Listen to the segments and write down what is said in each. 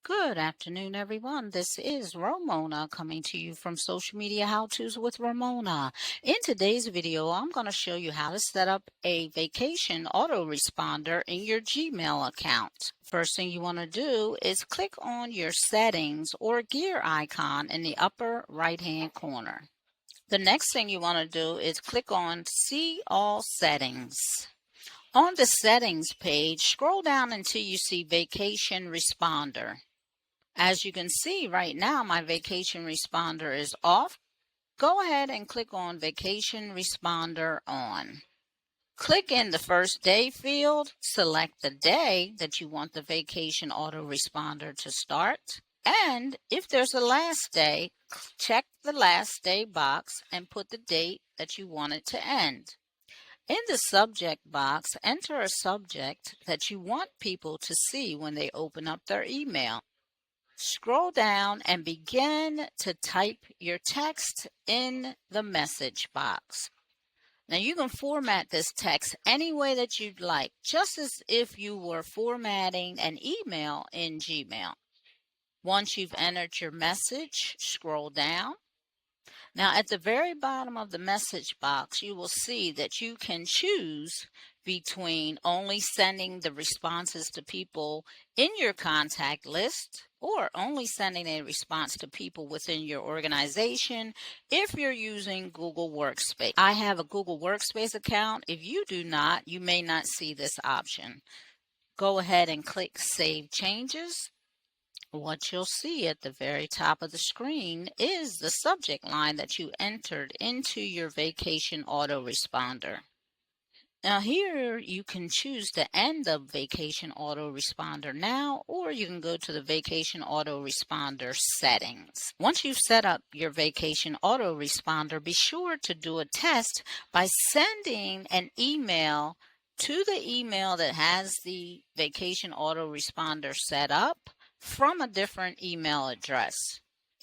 Good afternoon, everyone. This is Ramona coming to you from Social Media How-Tos with Ramona. In today's video, I'm going to show you how to set up a vacation autoresponder in your Gmail account. First thing you want to do is click on your settings or gear icon in the upper right-hand corner. The next thing you want to do is click on See All Settings. On the settings page, scroll down until you see Vacation Responder. As you can see right now, my vacation responder is off. Go ahead and click on Vacation Responder On. Click in the first day field, select the day that you want the vacation autoresponder to start. And if there's a last day, check the last day box and put the date that you want it to end. In the subject box, enter a subject that you want people to see when they open up their email. Scroll down and begin to type your text in the message box. Now you can format this text any way that you'd like, just as if you were formatting an email in Gmail. Once you've entered your message, scroll down. Now at the very bottom of the message box, you will see that you can choose between only sending the responses to people in your contact list or only sending a response to people within your organization if you're using Google Workspace. I have a Google Workspace account. If you do not, you may not see this option. Go ahead and click Save Changes. What you'll see at the very top of the screen is the subject line that you entered into your vacation autoresponder. Now here you can choose to end the vacation autoresponder now, or you can go to the vacation autoresponder settings. Once you've set up your vacation autoresponder, be sure to do a test by sending an email to the email that has the vacation autoresponder set up from a different email address.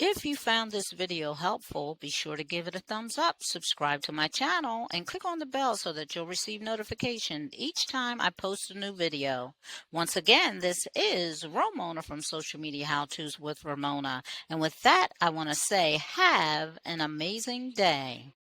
If you found this video helpful, be sure to give it a thumbs up, subscribe to my channel, and click on the bell so that you'll receive notification each time I post a new video. Once again, this is Ramona from Social Media How-Tos with Ramona. And with that, I want to say have an amazing day.